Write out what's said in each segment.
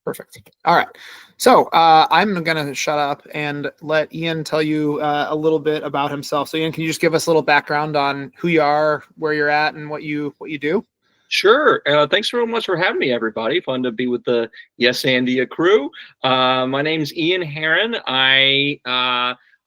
Perfect. All right. So I'm going to shut up and let Ian tell you a little bit about himself. So Ian, can you just give us a little background on who you are, where you're at, and what you do? Sure. Thanks very much for having me, everybody. Fun to be with the Yesandia crew. My name's Ian Herrin.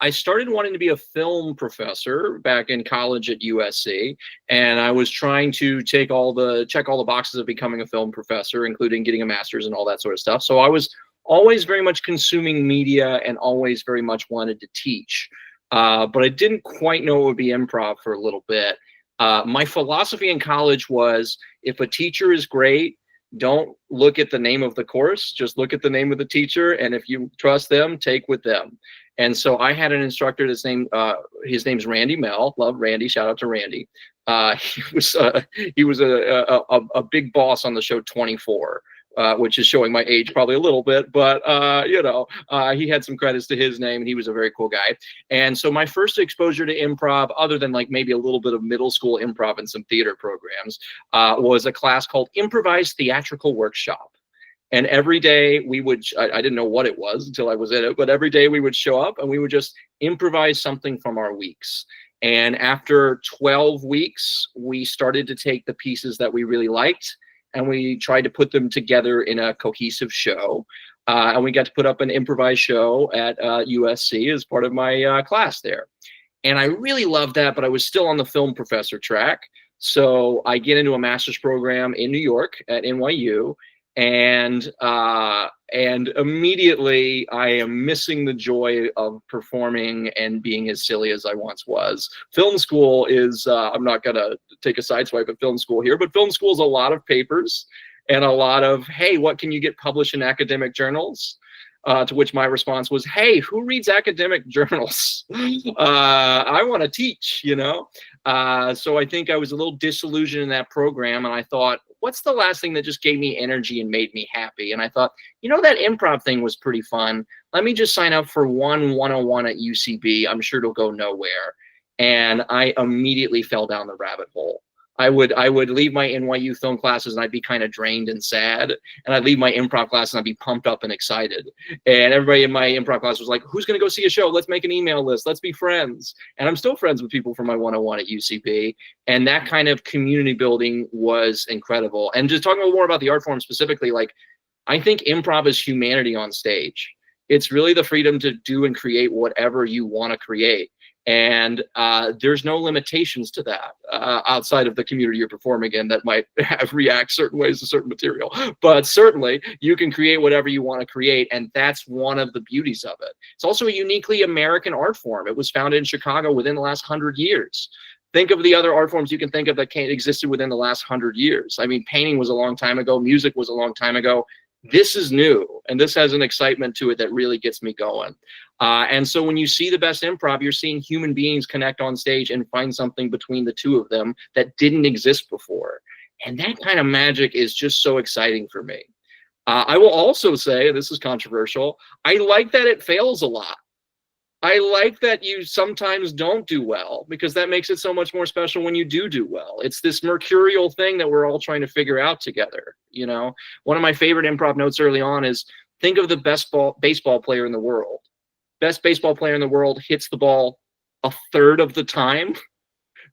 I started wanting to be a film professor back in college at USC, and I was trying to check all the boxes of becoming a film professor, including getting a master's and all that sort of stuff. So I was always very much consuming media and always very much wanted to teach. But I didn't quite know it would be improv for a little bit. My philosophy in college was, if a teacher is great, don't look at the name of the course, just look at the name of the teacher. And if you trust them, take with them. And so I had an instructor, his name's Randy Mell. Love Randy. Shout out to Randy. He was a big boss on the show 24. Which is showing my age probably a little bit, but he had some credits to his name, and he was a very cool guy. And so my first exposure to improv, other than like maybe a little bit of middle school improv and some theater programs, was a class called Improvised Theatrical Workshop. And every day we would, I didn't know what it was until I was in it, but every day we would show up and we would just improvise something from our weeks. And after 12 weeks, we started to take the pieces that we really liked, and we tried to put them together in a cohesive show. And we got to put up an improvised show at USC as part of my class there. And I really loved that, but I was still on the film professor track. So I get into a master's program in New York at NYU, and immediately I am missing the joy of performing and being as silly as I once was. Film school is, I'm not gonna take a sideswipe at film school here, but film school is a lot of papers and a lot of, hey, what can you get published in academic journals? To which my response was, hey, who reads academic journals? I want to teach, So I think I was a little disillusioned in that program, and I thought, what's the last thing that just gave me energy and made me happy? And I thought, that improv thing was pretty fun. Let me just sign up for one 101 at UCB. I'm sure it'll go nowhere. And I immediately fell down the rabbit hole. I would leave my NYU film classes and I'd be kind of drained and sad. And I'd leave my improv class and I'd be pumped up and excited. And everybody in my improv class was like, who's going to go see a show? Let's make an email list. Let's be friends. And I'm still friends with people from my 101 at UCB. And that kind of community building was incredible. And just talking a little more about the art form specifically, like, I think improv is humanity on stage. It's really the freedom to do and create whatever you want to create. And there's no limitations to that outside of the community you're performing in that might react certain ways to certain material. But certainly you can create whatever you want to create. And that's one of the beauties of it. It's also a uniquely American art form. It was founded in Chicago within the last 100 years. Think of the other art forms you can think of that existed within the last 100 years. I mean, painting was a long time ago. Music was a long time ago. This is new, and this has an excitement to it that really gets me going. And so when you see the best improv, you're seeing human beings connect on stage and find something between the two of them that didn't exist before. And that kind of magic is just so exciting for me. I will also say, this is controversial, I like that it fails a lot. I like that you sometimes don't do well, because that makes it so much more special when you do well. It's this mercurial thing that we're all trying to figure out together. One of my favorite improv notes early on is, think of the best baseball player in the world. Best baseball player in the world hits the ball a third of the time,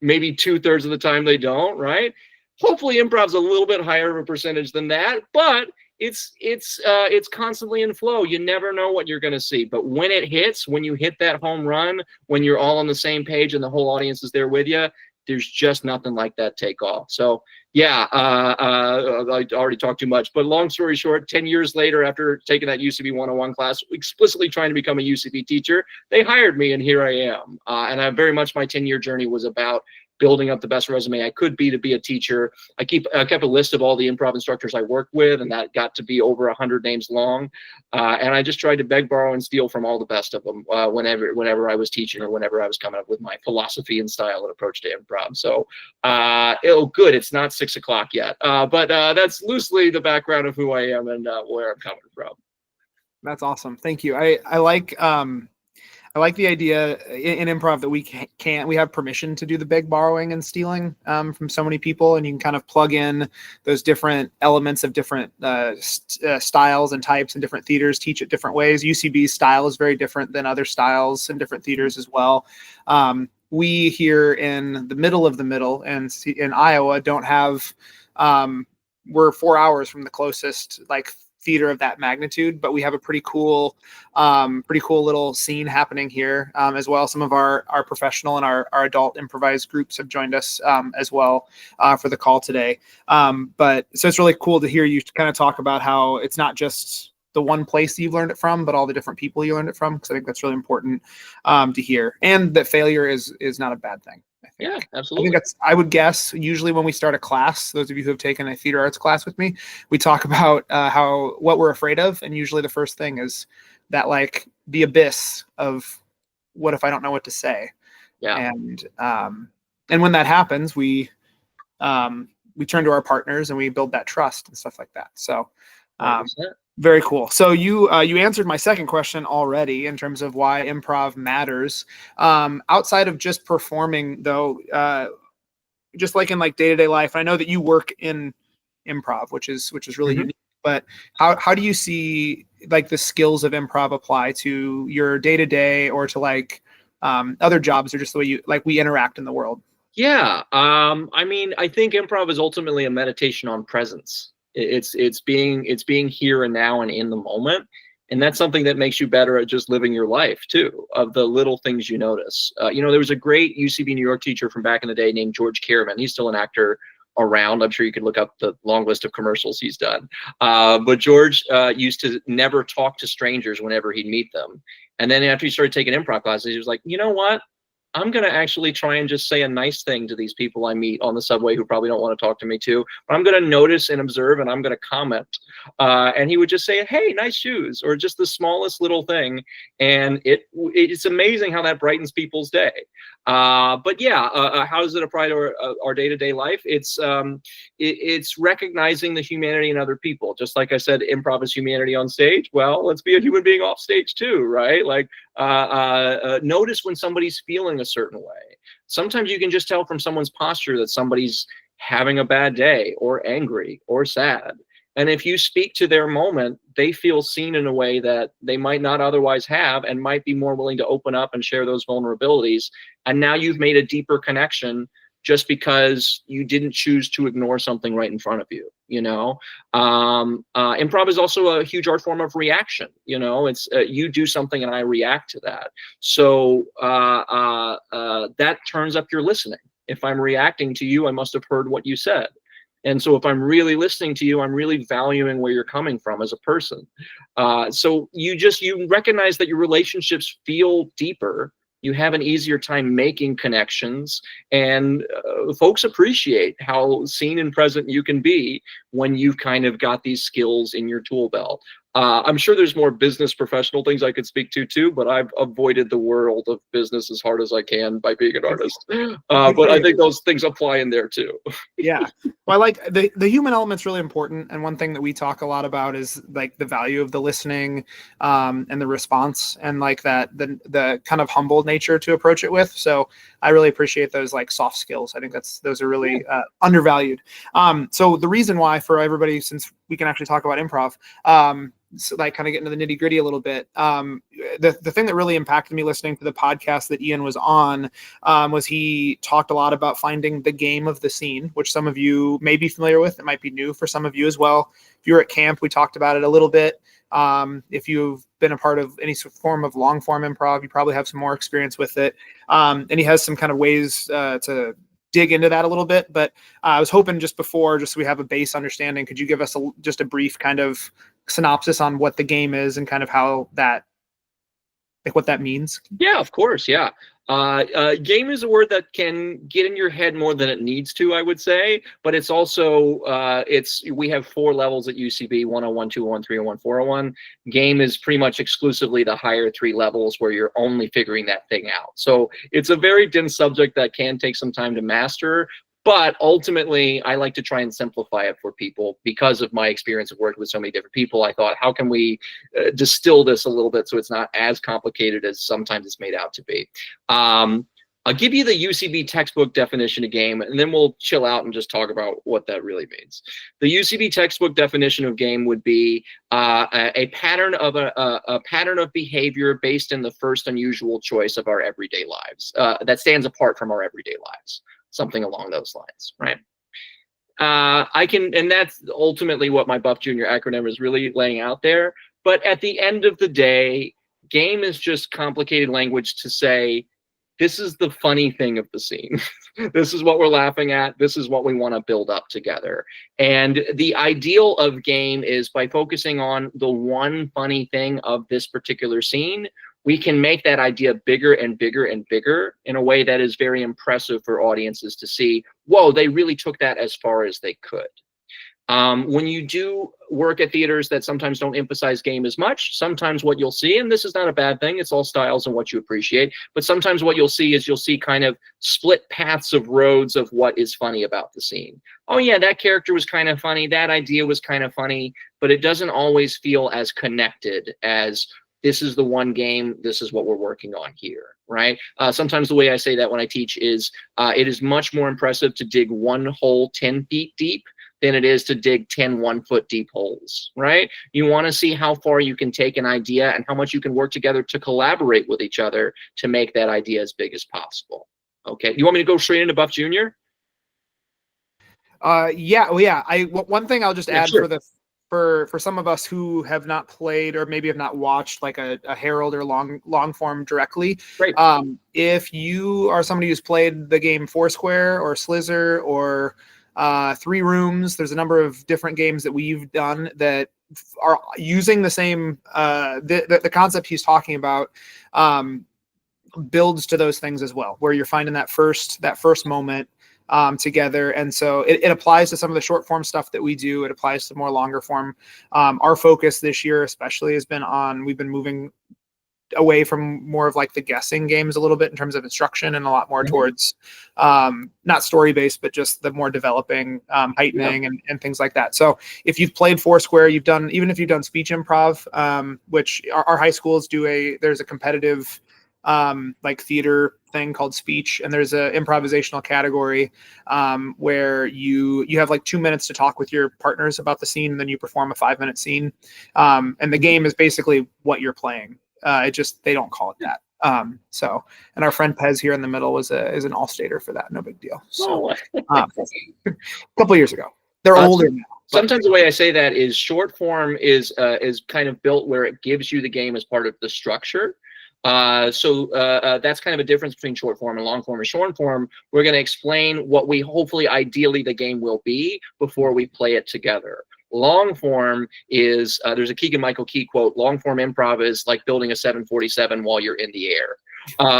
maybe 2/3 of the time they don't, right? Hopefully improv's a little bit higher of a percentage than that, but it's constantly in flow. You never know what you're going to see, but when it hits, when you hit that home run, when you're all on the same page and the whole audience is there with you, there's just nothing like that takeoff. So yeah, I already talked too much, but long story short, 10 years later, after taking that UCB 101 class, explicitly trying to become a UCB teacher, they hired me, and here I am. And I very much, my 10-year journey was about building up the best resume I could be to be a teacher. I kept a list of all the improv instructors I worked with, and that got to be over 100 names long. And I just tried to beg, borrow, and steal from all the best of them whenever I was teaching or whenever I was coming up with my philosophy and style and approach to improv. So, good, it's not 6 o'clock yet, but that's loosely the background of who I am and where I'm coming from. That's awesome. Thank you. I like I like the idea in improv that we have permission to do the big borrowing and stealing from so many people, and you can kind of plug in those different elements of different styles and types and different theaters teach it different ways. UCB's style is very different than other styles in different theaters as well. We here in the middle and in Iowa don't have, we're 4 hours from the closest like theater of that magnitude, but we have a pretty cool little scene happening here as well. Some of our professional and our adult improvised groups have joined us as well for the call today. But so it's really cool to hear you kind of talk about how it's not just the one place that you've learned it from, but all the different people you learned it from, because I think that's really important to hear, and that failure is not a bad thing. Yeah, absolutely. I think I would guess usually when we start a class, those of you who have taken a theater arts class with me, we talk about what we're afraid of. And usually the first thing is that, like, the abyss of what if I don't know what to say? Yeah. And when that happens, we turn to our partners and we build that trust and stuff like that. So, very cool. So you answered my second question already in terms of why improv matters. Outside of just performing, though, just like in like day-to-day life, I know that you work in improv, which is really unique. But how do you see like the skills of improv apply to your day-to-day or to like other jobs, or just the way we interact in the world? Yeah. I mean, I think improv is ultimately a meditation on presence. It's being here and now and in the moment, and that's something that makes you better at just living your life too, of the little things you notice. There was a great UCB New York teacher from back in the day named George Kerriman. He's still an actor around. I'm sure you could look up the long list of commercials he's done. But George used to never talk to strangers whenever he'd meet them. And then after he started taking improv classes, he was like, you know what? I'm going to actually try and just say a nice thing to these people I meet on the subway who probably don't want to talk to me too. But I'm going to notice and observe, and I'm going to comment. And he would just say, hey, nice shoes, or just the smallest little thing. And it's amazing how that brightens people's day. But yeah, how does it apply to our day-to-day life? It's recognizing the humanity in other people. Just like I said, improv is humanity on stage. Well, let's be a human being off stage too, right? Like notice when somebody's feeling a certain way. Sometimes you can just tell from someone's posture that somebody's having a bad day or angry or sad. And if you speak to their moment, they feel seen in a way that they might not otherwise have, and might be more willing to open up and share those vulnerabilities. And now you've made a deeper connection just because you didn't choose to ignore something right in front of you. Improv is also a huge art form of reaction. It's you do something and I react to that. So that turns up your listening. If I'm reacting to you, I must have heard what you said. And so if I'm really listening to you, I'm really valuing where you're coming from as a person. So you recognize that your relationships feel deeper. You have an easier time making connections, and folks appreciate how seen and present you can be when you've kind of got these skills in your tool belt. I'm sure there's more business professional things I could speak to too, but I've avoided the world of business as hard as I can by being an artist. But I think those things apply in there too. Yeah. Well, I like the human element's really important. And one thing that we talk a lot about is like the value of the listening and the response, and like that, the kind of humble nature to approach it with. So I really appreciate those like soft skills. I think those are really undervalued. So the reason why, for everybody, since we can actually talk about improv, so like kind of get into the nitty gritty a little bit. The thing that really impacted me listening to the podcast that Ian was on was he talked a lot about finding the game of the scene, which some of you may be familiar with. It might be new for some of you as well. If you were at camp, we talked about it a little bit. If you've been a part of any form of long form improv, you probably have some more experience with it. And he has some kind of ways to dig into that a little bit, but I was hoping just so we have a base understanding, could you give us just a brief kind of synopsis on what the game is and kind of how that, like what that means? Yeah, of course. Yeah. Game is a word that can get in your head more than it needs to, I would say, but it's also, we have 4 levels at UCB, 101, 201, 301, 401. Game is pretty much exclusively the higher 3 levels where you're only figuring that thing out. So it's a very dense subject that can take some time to master, But ultimately, I like to try and simplify it for people because of my experience of working with so many different people. I thought, how can we distill this a little bit so it's not as complicated as sometimes it's made out to be? I'll give you the UCB textbook definition of game, and then we'll chill out and just talk about what that really means. The UCB textbook definition of game would be a pattern of a pattern of behavior based in the first unusual choice of our everyday lives that stands apart from our everyday lives, something along those lines, right? And that's ultimately what my BUF Jr. acronym is really laying out there. But at the end of the day, game is just complicated language to say, this is the funny thing of the scene. This is what we're laughing at. This is what we want to build up together. And the ideal of game is by focusing on the one funny thing of this particular scene, we can make that idea bigger and bigger and bigger in a way that is very impressive for audiences to see, whoa, they really took that as far as they could. When you do work at theaters that sometimes don't emphasize game as much, sometimes what you'll see, and this is not a bad thing, it's all styles and what you appreciate, but sometimes what you'll see is you'll see kind of split paths of roads of what is funny about the scene. Oh yeah, that character was kind of funny, that idea was kind of funny, but it doesn't always feel as connected as this is the one game, this is what we're working on here, right? Sometimes the way I say that when I teach is it is much more impressive to dig one hole 10 feet deep than it is to dig 10 1-foot deep holes, right? You want to see how far you can take an idea and how much you can work together to collaborate with each other to make that idea as big as possible. Okay, you want me to go straight into BUF Jr.? Yeah, well, yeah. One thing I'll just add sure. For some of us who have not played or maybe have not watched like a Herald or long form directly, right. If you are somebody who's played the game Foursquare or Slither or 3 Rooms, there's a number of different games that we've done that are using the same the concept he's talking about builds to those things as well, where you're finding that first moment together. And so it applies to some of the short form stuff that we do. It applies to more longer form. Our focus this year especially has been on, we've been moving away from more of like the guessing games a little bit in terms of instruction and a lot more towards not story based, but just the more developing heightening and things like that. So if you've played Foursquare, even if you've done speech improv, which our high schools do there's a competitive like theater thing called speech, and there's a improvisational category where you have like 2 minutes to talk with your partners about the scene, and then you perform a 5-minute scene, and the game is basically what you're playing. They don't call it that. And our friend Pez here in the middle is an all-stater for that. No big deal. So a couple years ago. They're older now. Sometimes the way I say that is short form is kind of built where it gives you the game as part of the structure. So that's kind of a difference between short form and long form. Or short form, we're going to explain what we hopefully ideally the game will be before we play it together. Long form is, there's a Keegan-Michael Key quote, long form improv is like building a 747 while you're in the air.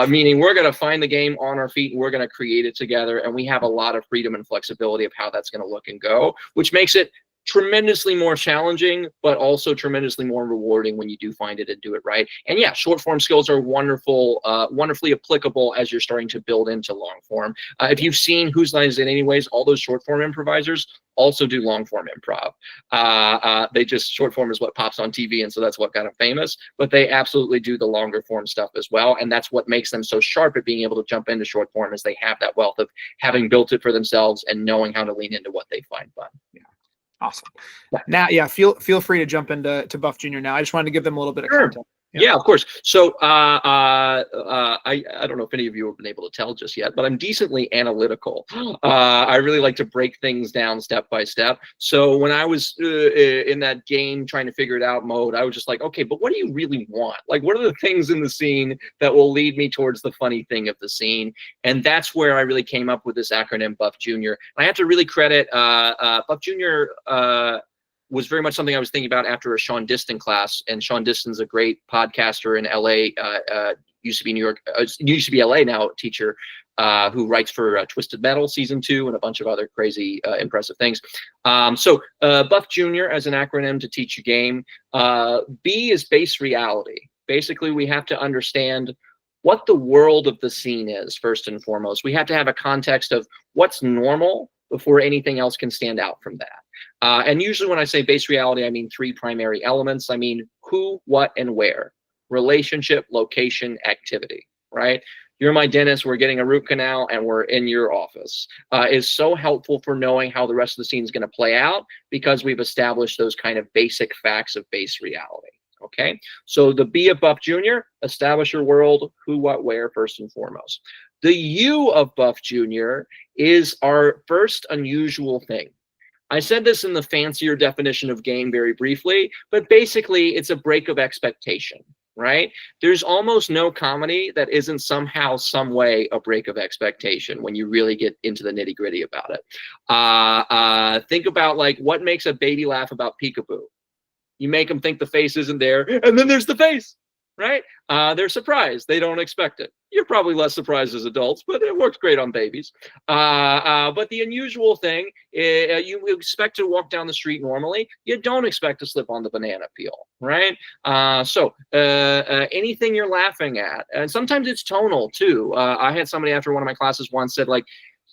Meaning we're going to find the game on our feet and we're going to create it together, and we have a lot of freedom and flexibility of how that's going to look and go, which makes it tremendously more challenging, but also tremendously more rewarding when you do find it and do it right. And yeah, short form skills are wonderful, wonderfully applicable as you're starting to build into long form. If you've seen Whose Line Is It Anyways, all those short form improvisers also do long form improv. Short form is what pops on TV, and so that's what got them famous, but they absolutely do the longer form stuff as well. And that's what makes them so sharp at being able to jump into short form, is they have that wealth of having built it for themselves and knowing how to lean into what they find fun. Yeah. Awesome. Now, yeah, feel free to jump into BUF Jr. now. I just wanted to give them a little bit of content. Yeah, of course. So I don't know if any of you have been able to tell just yet, but I'm decently analytical. I really like to break things down step by step. So when I was in that game trying to figure it out mode, I was just like, okay, but what do you really want? Like, what are the things in the scene that will lead me towards the funny thing of the scene? And that's where I really came up with this acronym BUF Jr. I have to really credit BUF Jr. Was very much something I was thinking about after a Sean Diston class. And Sean Diston's a great podcaster in LA, used to be New York, used to be LA now, teacher who writes for Twisted Metal Season 2 and a bunch of other crazy, impressive things. So BUF Jr. as an acronym to teach a game. B is base reality. Basically, we have to understand what the world of the scene is, first and foremost. We have to have a context of what's normal before anything else can stand out from that. And usually when I say base reality, I mean three primary elements. I mean who, what, and where. Relationship, location, activity, right? You're my dentist, we're getting a root canal, and we're in your office. Is so helpful for knowing how the rest of the scene is going to play out, because we've established those kind of basic facts of base reality. Okay, so the B of BUF Jr., establish your world, who, what, where, first and foremost. The U of BUF Jr. is our first unusual thing. I said this in the fancier definition of game very briefly, but basically it's a break of expectation, right? There's almost no comedy that isn't somehow, some way a break of expectation when you really get into the nitty gritty about it. Think about like what makes a baby laugh about peekaboo. You make them think the face isn't there, and then there's the face, right? They're surprised. They don't expect it. You're probably less surprised as adults, but it works great on babies. But the unusual thing, you expect to walk down the street normally. You don't expect to slip on the banana peel, right? Anything you're laughing at, and sometimes it's tonal too. I had somebody after one of my classes once said like,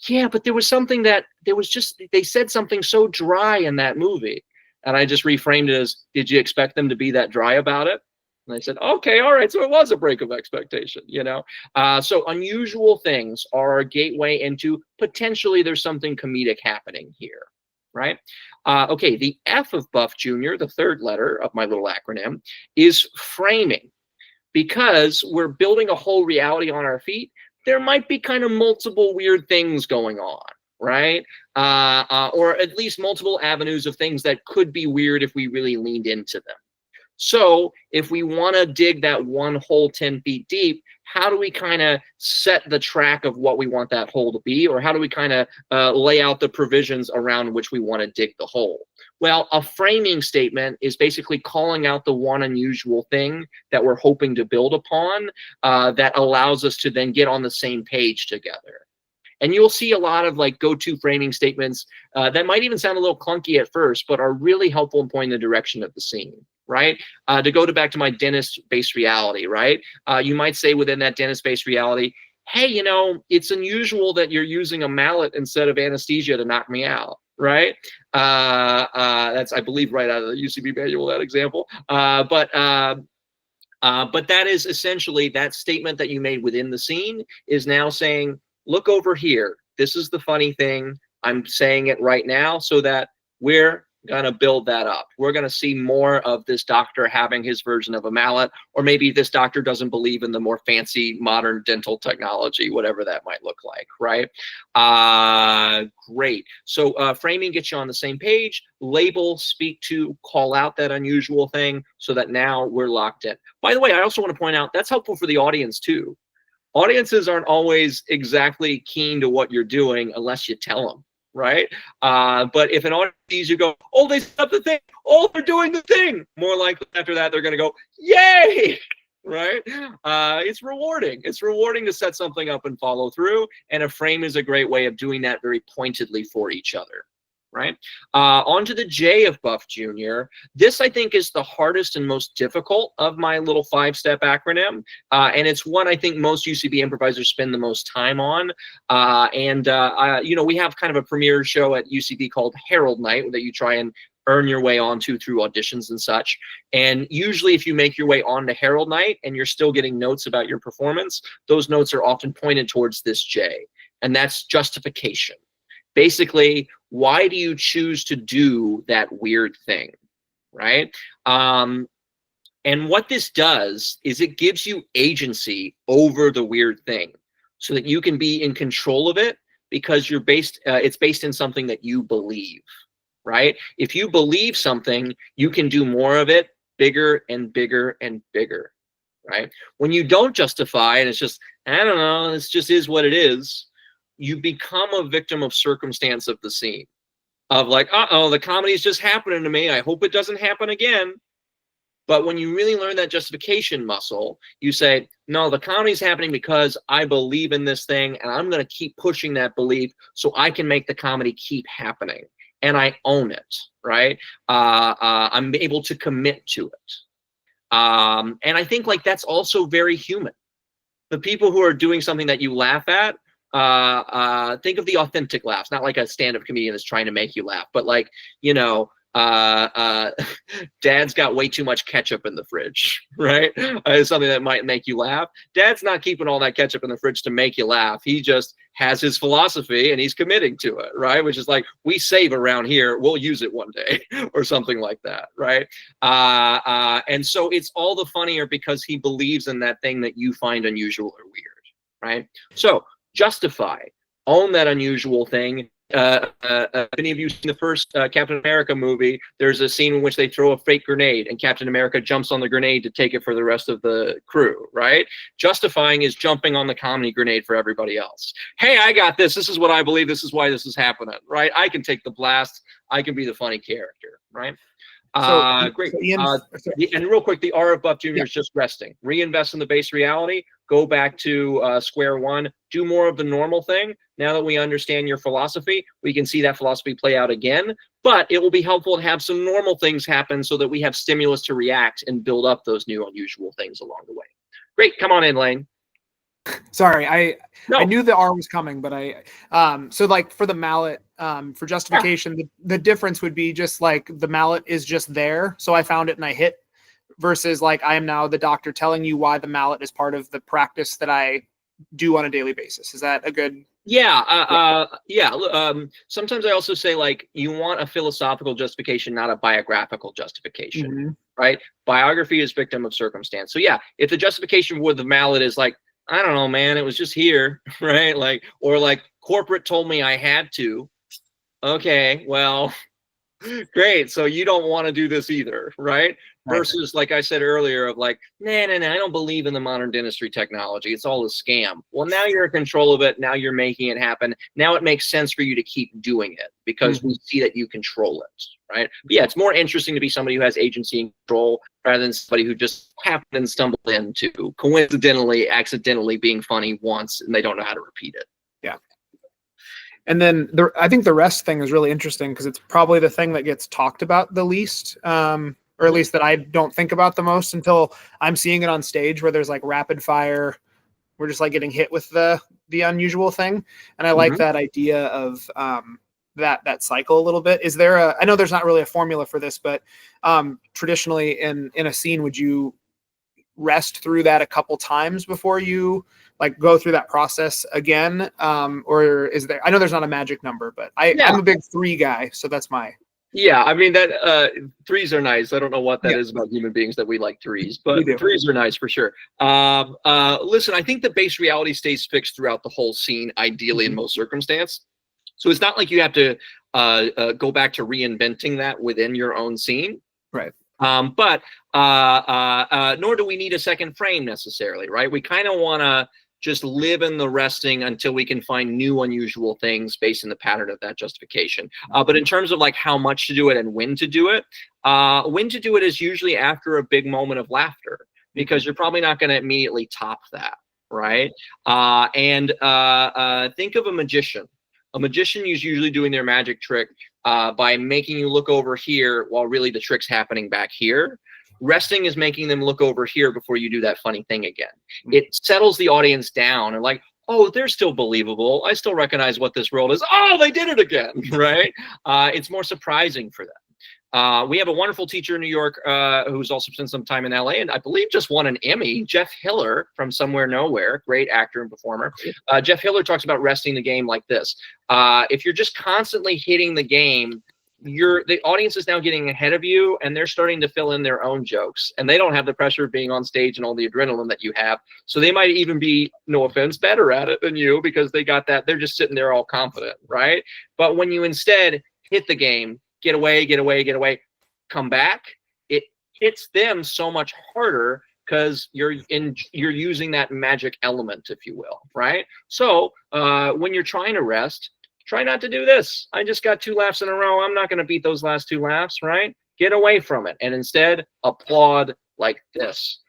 yeah, but there was something that they said something so dry in that movie. And I just reframed it as, did you expect them to be that dry about it? And they said, okay, all right. So it was a break of expectation, you know? So unusual things are a gateway into potentially there's something comedic happening here, right? Okay, the F of BUF Jr., the third letter of my little acronym, is framing. Because we're building a whole reality on our feet, there might be kind of multiple weird things going on, right? Or at least multiple avenues of things that could be weird if we really leaned into them. So if we want to dig that one hole 10 feet deep, how do we kind of set the track of what we want that hole to be? Or how do we kind of lay out the provisions around which we want to dig the hole? Well, a framing statement is basically calling out the one unusual thing that we're hoping to build upon that allows us to then get on the same page together. And you'll see a lot of like go-to framing statements that might even sound a little clunky at first, but are really helpful in pointing the direction of the scene, right? To go back to my dentist-based reality, right? You might say within that dentist-based reality, hey, you know, it's unusual that you're using a mallet instead of anesthesia to knock me out, right? That's, I believe, right out of the UCB manual, that example. But that is essentially that statement that you made within the scene is now saying, look over here. This is the funny thing. I'm saying it right now so that we're going to build that up. We're going to see more of this doctor having his version of a mallet, or maybe this doctor doesn't believe in the more fancy modern dental technology, whatever that might look like, right? Great. So framing gets you on the same page. Label, speak to, call out that unusual thing so that now we're locked in. By the way, I also want to point out that's helpful for the audience too. Audiences aren't always exactly keen to what you're doing unless you tell them, right? But if an audience sees you go, oh, they stopped the thing, oh, they're doing the thing, more likely after that, they're going to go, yay, right? It's rewarding. It's rewarding to set something up and follow through, and a frame is a great way of doing that very pointedly for each other. Right? On to the J of BUF Jr. This, I think, is the hardest and most difficult of my little 5-step acronym. And it's one I think most UCB improvisers spend the most time on. You know, we have kind of a premiere show at UCB called Herald Night that you try and earn your way onto through auditions and such. And usually if you make your way on to Herald Night and you're still getting notes about your performance, those notes are often pointed towards this J. And that's justification. Basically, why do you choose to do that weird thing, right? And what this does is it gives you agency over the weird thing so that you can be in control of it because it's based in something that you believe, right? If you believe something, you can do more of it bigger and bigger and bigger, right? When you don't justify and it's just, I don't know, this just is what it is, you become a victim of circumstance of the scene. Of like, uh-oh, the comedy's just happening to me. I hope it doesn't happen again. But when you really learn that justification muscle, you say, no, the comedy's happening because I believe in this thing, and I'm going to keep pushing that belief so I can make the comedy keep happening. And I own it, right? I'm able to commit to it. And I think like that's also very human. the people who are doing something that you laugh at, think of the authentic laughs, not like a stand-up comedian is trying to make you laugh, but like, you know, Dad's got way too much ketchup in the fridge, right? Is something that might make you laugh. Dad's not keeping all that ketchup in the fridge to make you laugh. He just has his philosophy and he's committing to it, right? Which is like, we save around here, we'll use it one day or something like that, right? And so it's all the funnier because he believes in that thing that you find unusual or weird, right? So justify, own that unusual thing. If any of you seen the first Captain America movie, there's a scene in which they throw a fake grenade and Captain America jumps on the grenade to take it for the rest of the crew, right? Justifying is jumping on the comedy grenade for everybody else. Hey, I got this. This is what I believe. This is why this is happening, right? I can take the blast. I can be the funny character, right? Great. So Ian, And real quick, the R of BUF JR is just resting. Reinvest in the base reality. Go back to square one. Do more of the normal thing. Now that we understand your philosophy, we can see that philosophy play out again. But it will be helpful to have some normal things happen so that we have stimulus to react and build up those new unusual things along the way. Great. Come on in, Lane. Sorry, I knew the R was coming, but so like for the mallet, for justification, the difference would be just like the mallet is just there. So I found it and I hit, versus like I am now the doctor telling you why the mallet is part of the practice that I do on a daily basis. Is that a good? Yeah. Sometimes I also say like you want a philosophical justification, not a biographical justification, right? Biography is victim of circumstance. So yeah, if the justification with the mallet is like, I don't know, man, it was just here, right? Like, or like corporate told me I had to. Okay, well, great. So you don't want to do this either, right? Versus, like I said earlier, of like, nah, I don't believe in the modern dentistry technology. It's all a scam. Well, now you're in control of it. Now you're making it happen. Now it makes sense for you to keep doing it because we see that you control it, right? But yeah, it's more interesting to be somebody who has agency and control rather than somebody who just happened and stumbled into coincidentally, accidentally being funny once and they don't know how to repeat it. Yeah. And then I think the rest thing is really interesting because it's probably the thing that gets talked about the least, or at least that I don't think about the most until I'm seeing it on stage where there's like rapid fire. We're just like getting hit with the unusual thing. And I like that idea of that cycle a little bit. Is there I know there's not really a formula for this, but traditionally in a scene, would you rest through that a couple times before you like go through that process again? Or is there, I know there's not a magic number, but I'm a big 3 guy. So that's my. Yeah, I mean that 3s are nice. I don't know what that is about human beings that we like 3s, but 3s are nice for sure. Listen, I think the base reality stays fixed throughout the whole scene, ideally in most circumstance. So it's not like you have to go back to reinventing that within your own scene. Right. But nor do we need a second frame necessarily, right? We kind of want to just live in the resting until we can find new unusual things based in the pattern of that justification. But in terms of like how much to do it and when to do it is usually after a big moment of laughter, because you're probably not going to immediately top that, right? Think of a magician. A magician is usually doing their magic trick by making you look over here while really the trick's happening back here. Resting is making them look over here before you do that funny thing again. It settles the audience down and like, oh, they're still believable. I still recognize what this world is. Oh, they did it again, right? It's more surprising for them. We have a wonderful teacher in New York who's also spent some time in LA and I believe just won an Emmy, Jeff Hiller from Somewhere Nowhere, great actor and performer. Jeff Hiller talks about resting the game like this. If you're just constantly hitting the game, the audience is now getting ahead of you and they're starting to fill in their own jokes and they don't have the pressure of being on stage and all the adrenaline that you have. So they might even be, no offense, better at it than you because they got that. They're just sitting there all confident, right? But when you instead hit the game, get away, come back, it hits them so much harder because you're using that magic element, if you will, right? So when you're trying to rest, try not to do this. I just got 2 laughs in a row. I'm not going to beat those last 2 laughs, right? Get away from it and instead applaud like this.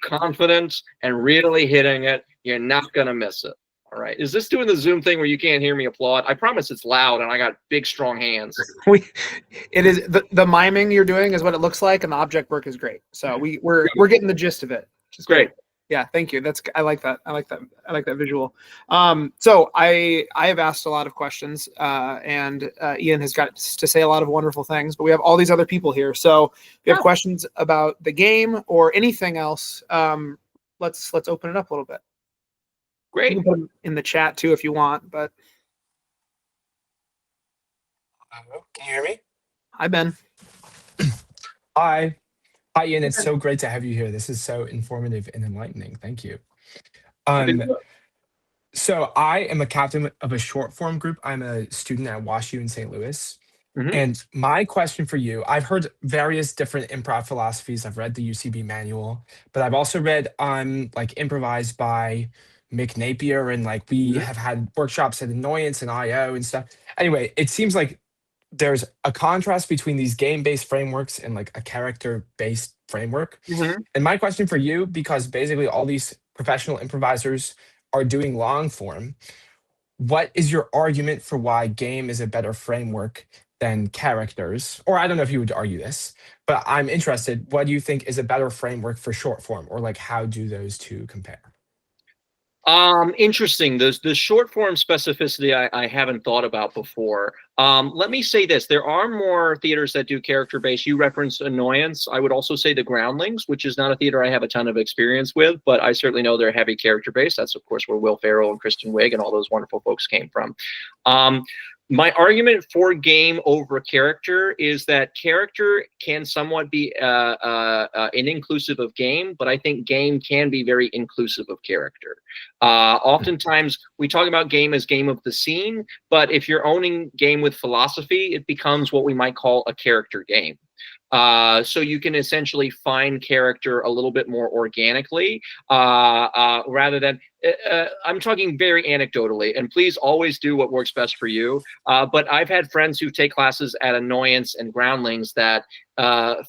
Confidence and really hitting it. You're not going to miss it. All right. Is this doing the Zoom thing where you can't hear me applaud? I promise it's loud and I got big, strong hands. It is the miming you're doing is what it looks like, and the object work is great. So we're getting the gist of it. Which is great. Yeah, thank you. I like that. I like that visual. So I have asked a lot of questions, and Ian has got to say a lot of wonderful things. But we have all these other people here. So if you have questions about the game or anything else, let's open it up a little bit. Great. You can put them in the chat too if you want. But can you hear me? Hi, Ben. Hi, Ian. It's so great to have you here. This is so informative and enlightening. Thank you. So I am a captain of a short form group. I'm a student at WashU in St. Louis. And my question for you, I've heard various different improv philosophies. I've read the UCB manual, but I've also read like Improvised by Mick Napier, and like we have had workshops at Annoyance and IO and stuff. Anyway, it seems like there's a contrast between these game-based frameworks and like a character-based framework. And my question for you, because basically all these professional improvisers are doing long form, what is your argument for why game is a better framework than characters? Or I don't know if you would argue this, but I'm interested. What do you think is a better framework for short form, or like how do those two compare? Interesting. The short form specificity I haven't thought about before. Let me say this. There are more theaters that do character based. You referenced Annoyance. I would also say the Groundlings, which is not a theater I have a ton of experience with, but I certainly know they're heavy character based. That's of course where Will Ferrell and Kristen Wiig and all those wonderful folks came from. My argument for game over character is that character can somewhat be inclusive of game, but I think game can be very inclusive of character. Oftentimes, we talk about game as game of the scene, but if you're owning game with philosophy, it becomes what we might call a character game. So you can essentially find character a little bit more organically, rather than, I'm talking very anecdotally, and please always do what works best for you. But I've had friends who take classes at Annoyance and Groundlings that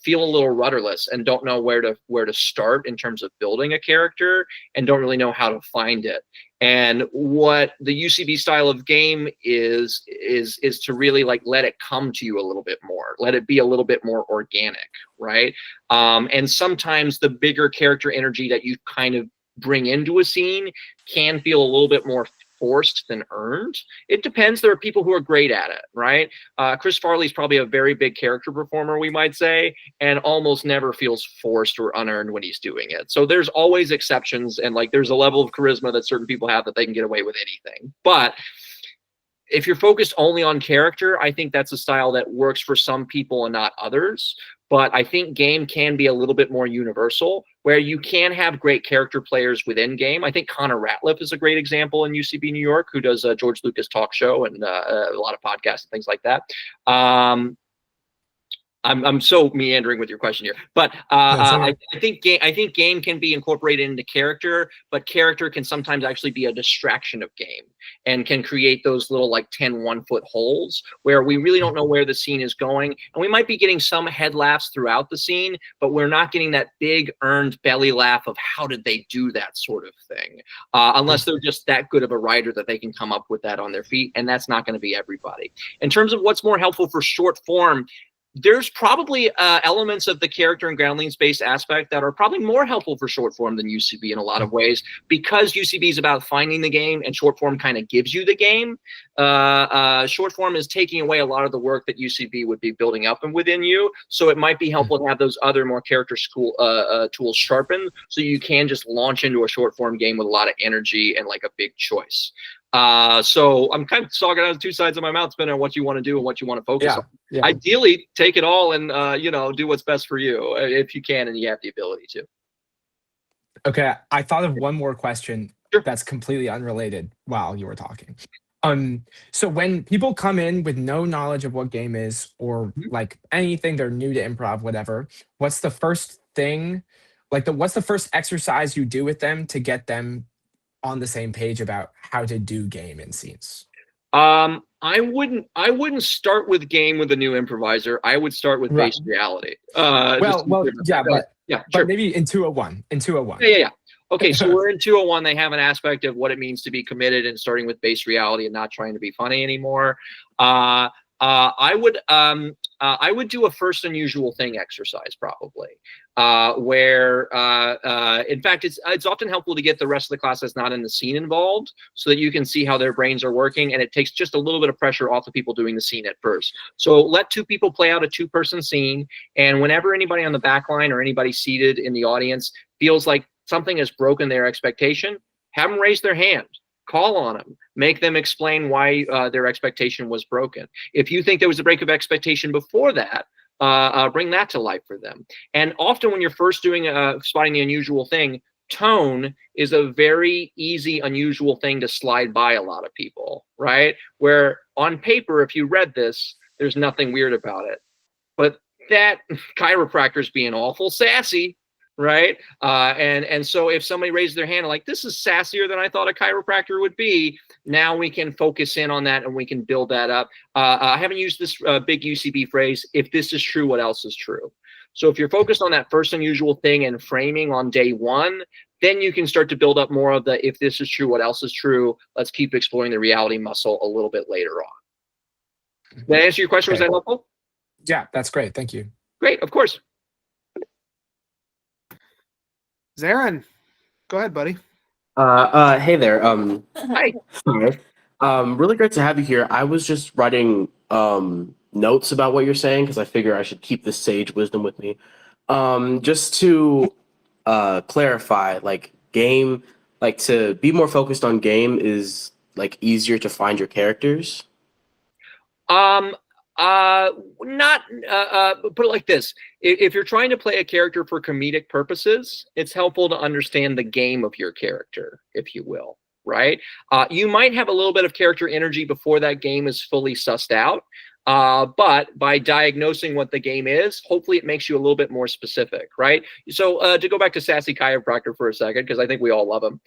feel a little rudderless and don't know where to start in terms of building a character and don't really know how to find it. And what the UCB style of game is to really like let it come to you a little bit more, let it be a little bit more organic, right? And sometimes the bigger character energy that you kind of bring into a scene can feel a little bit more forced than earned. It depends. There are people who are great at it, right? Chris Farley's probably a very big character performer, we might say, and almost never feels forced or unearned when he's doing it. So there's always exceptions, and like there's a level of charisma that certain people have that they can get away with anything. But if you're focused only on character, I think that's a style that works for some people and not others. But I think game can be a little bit more universal, where you can have great character players within game. I think Connor Ratliff is a great example in UCB New York, who does a George Lucas talk show and a lot of podcasts and things like that. I'm so meandering with your question here, but I think game can be incorporated into character, but character can sometimes actually be a distraction of game and can create those little like 10 1-foot holes where we really don't know where the scene is going, and we might be getting some head laughs throughout the scene, but we're not getting that big earned belly laugh of how did they do that sort of thing, unless they're just that good of a writer that they can come up with that on their feet, and that's not going to be everybody. In terms of what's more helpful for short form, there's probably elements of the character and Groundlings-based aspect that are probably more helpful for short form than UCB in a lot of ways, because UCB is about finding the game and short form kind of gives you the game. Short form is taking away a lot of the work that UCB would be building up and within you. So it might be helpful to have those other more character tools sharpened, so you can just launch into a short form game with a lot of energy and like a big choice. So I'm kind of talking out of two sides of my mouth, depending on what you want to do and what you want to focus on. Yeah. Ideally, take it all and do what's best for you if you can and you have the ability to. Okay, I thought of one more question that's completely unrelated while you were talking. So when people come in with no knowledge of what game is or like anything, they're new to improv, whatever, what's the first thing, like what's the first exercise you do with them to get them on the same page about how to do game in scenes? I wouldn't start with game with a new improviser. I would start with base reality. But sure. Maybe in 201. Yeah. Okay, so we're in 201. They have an aspect of what it means to be committed and starting with base reality and not trying to be funny anymore. I would do a first unusual thing exercise probably, where in fact it's often helpful to get the rest of the class that's not in the scene involved, so that you can see how their brains are working, and it takes just a little bit of pressure off the people doing the scene at first. So let two people play out a two-person scene, and whenever anybody on the back line or anybody seated in the audience feels like something has broken their expectation, have them raise their hand. Call on them, make them explain why their expectation was broken. If you think there was a break of expectation before that, bring that to life for them. And often when you're first doing spotting the unusual thing, tone is a very easy, unusual thing to slide by a lot of people, right? Where on paper, if you read this, there's nothing weird about it. But that chiropractor's being awful sassy, right? And so if somebody raises their hand like, this is sassier than I thought a chiropractor would be, now we can focus in on that and we can build that up. I haven't used this big UCB phrase, if this is true, what else is true? So if you're focused on that first unusual thing and framing on day one, then you can start to build up more of the, if this is true, what else is true? Let's keep exploring the reality muscle a little bit later on. Did I answer your question? Was that helpful? Yeah, that's great. Thank you. Great, of course. Zarin, go ahead, buddy. Hey there. Hi. Hi. Really great to have you here. I was just writing notes about what you're saying because I figure I should keep this sage wisdom with me. Just to clarify, like game, like to be more focused on game is like easier to find your characters. Not put it like this. If you're trying to play a character for comedic purposes, it's helpful to understand the game of your character, if you will, right? You might have a little bit of character energy before that game is fully sussed out. But by diagnosing what the game is, hopefully it makes you a little bit more specific, right? So to go back to Sassy Chiropractor for a second, because I think we all love him.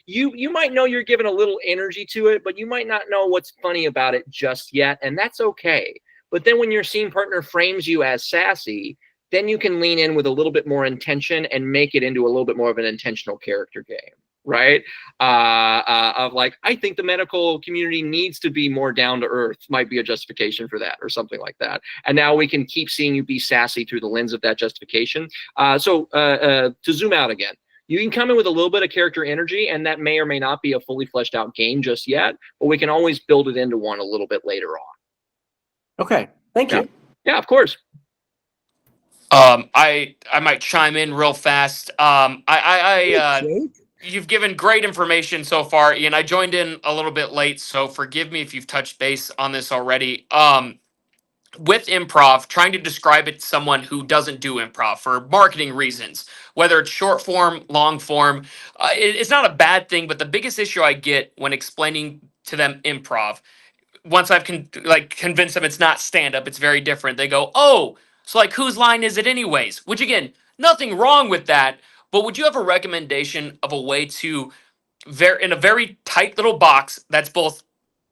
You might know you're giving a little energy to it, but you might not know what's funny about it just yet, and that's okay. But then when your scene partner frames you as sassy, then you can lean in with a little bit more intention and make it into a little bit more of an intentional character game. Right? Of like, I think the medical community needs to be more down to earth, might be a justification for that or something like that. And now we can keep seeing you be sassy through the lens of that justification. So to zoom out again, you can come in with a little bit of character energy, and that may or may not be a fully fleshed out game just yet, but we can always build it into one a little bit later on. Okay, thank you. Yeah, of course. I might chime in real fast. You've given great information so far, Ian. I joined in a little bit late, so forgive me if you've touched base on this already. With improv, trying to describe it to someone who doesn't do improv for marketing reasons, whether it's short form, long form, it's not a bad thing, but the biggest issue I get when explaining to them improv, once I've convinced them it's not stand-up, it's very different, they go, oh, so like whose line is it anyways? Which again, nothing wrong with that. But would you have a recommendation of a way to, in a very tight little box that's both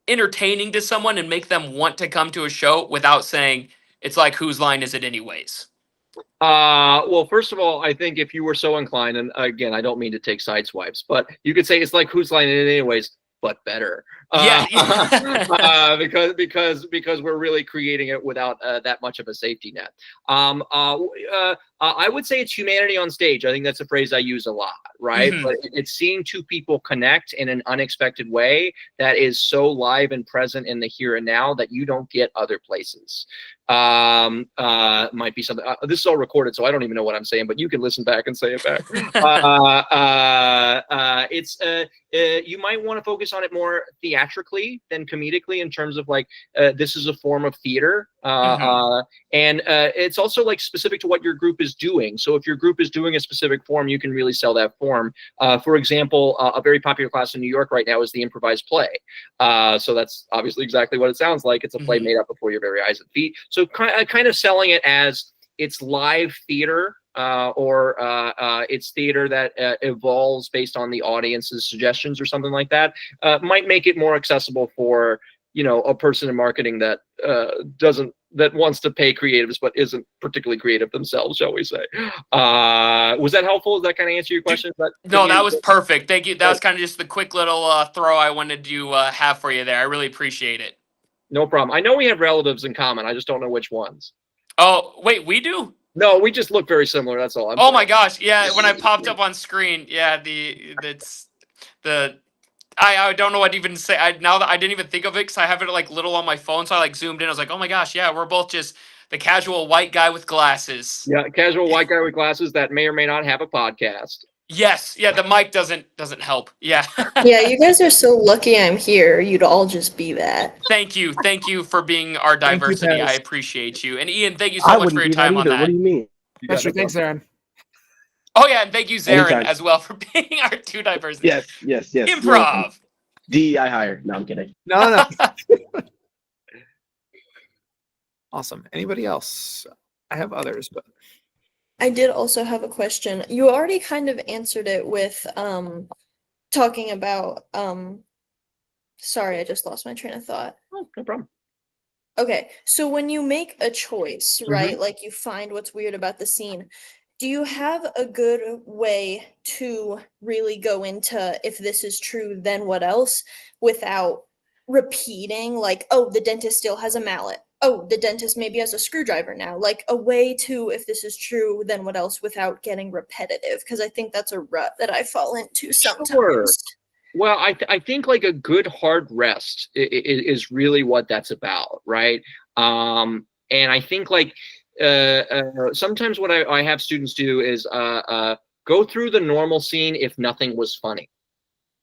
entertaining to someone and make them want to come to a show without saying, it's like, whose line is it anyways? Well, first of all, I think if you were so inclined, and again, I don't mean to take side swipes, but you could say it's like, whose line is it anyways, but better. Because we're really creating it without that much of a safety net. I would say it's humanity on stage. I think that's a phrase I use a lot, right? Mm-hmm. But it's seeing two people connect in an unexpected way that is so live and present in the here and now that you don't get other places. Might be something. This is all recorded, so I don't even know what I'm saying, but you can listen back and say it back. You might want to focus on it more theatrically than comedically in terms of like this is a form of theater, and it's also like specific to what your group is doing. So if your group is doing a specific form, you can really sell that form. For example, a very popular class in New York right now is the improvised play. So that's obviously exactly what it sounds like. It's a play made up before your very eyes and feet. So kind of selling it as it's live theater, or it's theater that evolves based on the audience's suggestions or something like that, might make it more accessible for, you know, a person in marketing that doesn't that wants to pay creatives but isn't particularly creative themselves, shall we say. Was that helpful? Does that kind of answer your question? No, that was perfect. Thank you. That was kind of just the quick little throw I wanted to have for you there. I really appreciate it. No problem. I know we have relatives in common. I just don't know which ones. Oh, wait, we do? No, we just look very similar. That's all. Oh my gosh. Yeah, when I popped up on screen, yeah, I don't know what to even say. Now that I didn't even think of it because I have it like little on my phone, so I like zoomed in. I was like, oh my gosh, yeah, we're both just the casual white guy with glasses. Yeah, casual white guy with glasses that may or may not have a podcast. Yes, yeah, the mic doesn't help. Yeah. Yeah, you guys are so lucky I'm here. You'd all just be that. Thank you for being our Thank you, diversity. I Taz. appreciate you. And Ian, thank you so much for your time on that. What do you mean? Pleasure. Thanks, Aaron. Oh yeah, and thank you, Zarin, Anytime. as well for being our two diversity. Yes. Improv. DEI hire. No, I'm kidding. No. Awesome. Anybody else? I have others, but I did also have a question. You already kind of answered it with talking about sorry, I just lost my train of thought. Oh, no problem. Okay, so when you make a choice, right? Like you find what's weird about the scene. Do you have a good way to really go into if this is true, then what else, without repeating like, oh, the dentist still has a mallet. Oh, the dentist maybe has a screwdriver now. Like a way to, if this is true, then what else, without getting repetitive? Because I think that's a rut that I fall into sometimes. Sure. Well, I think like a good hard rest is really what that's about, right? And I think like sometimes what I have students do is go through the normal scene if nothing was funny.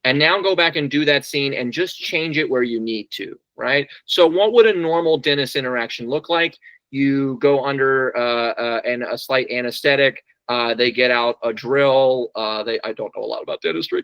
And now go back and do that scene and just change it where you need to, right? So what would a normal dentist interaction look like? You go under a slight anesthetic. They get out a drill. I don't know a lot about dentistry.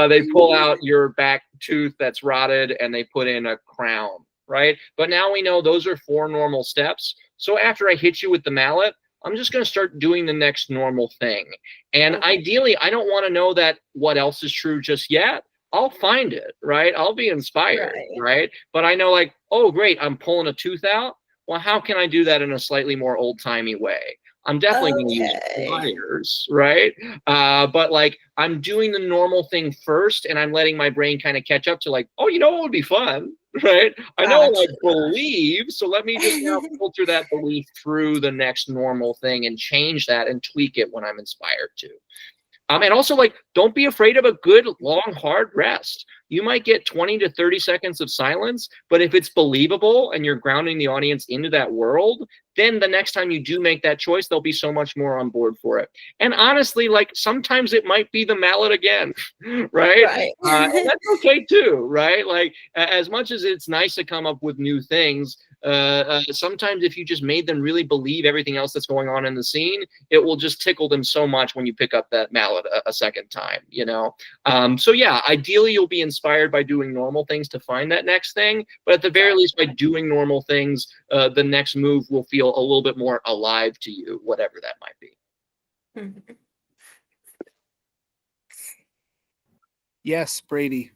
They pull out your back tooth that's rotted and they put in a crown, right? But now we know those are 4 normal steps. So after I hit you with the mallet, I'm just going to start doing the next normal thing. And ideally, I don't want to know that what else is true just yet. I'll find it, right? I'll be inspired, right? But I know like, oh, great, I'm pulling a tooth out. Well, how can I do that in a slightly more old-timey way? I'm definitely going to use pliers, right? But like I'm doing the normal thing first and I'm letting my brain kind of catch up to like, oh, you know what would be fun, right? I know I like believe, so let me just now filter that belief through the next normal thing and change that and tweak it when I'm inspired to. And also, like, don't be afraid of a good, long, hard rest. You might get 20 to 30 seconds of silence, but if it's believable and you're grounding the audience into that world, then the next time you do make that choice, they'll be so much more on board for it. And honestly, like, sometimes it might be the mallet again, right? And that's okay too, right? Like, as much as it's nice to come up with new things, sometimes if you just made them really believe everything else that's going on in the scene, it will just tickle them so much when you pick up that mallet a second time, you know? So yeah, ideally you'll be inspired by doing normal things to find that next thing, but at the very least by doing normal things, the next move will feel a little bit more alive to you, whatever that might be. yes, Brady.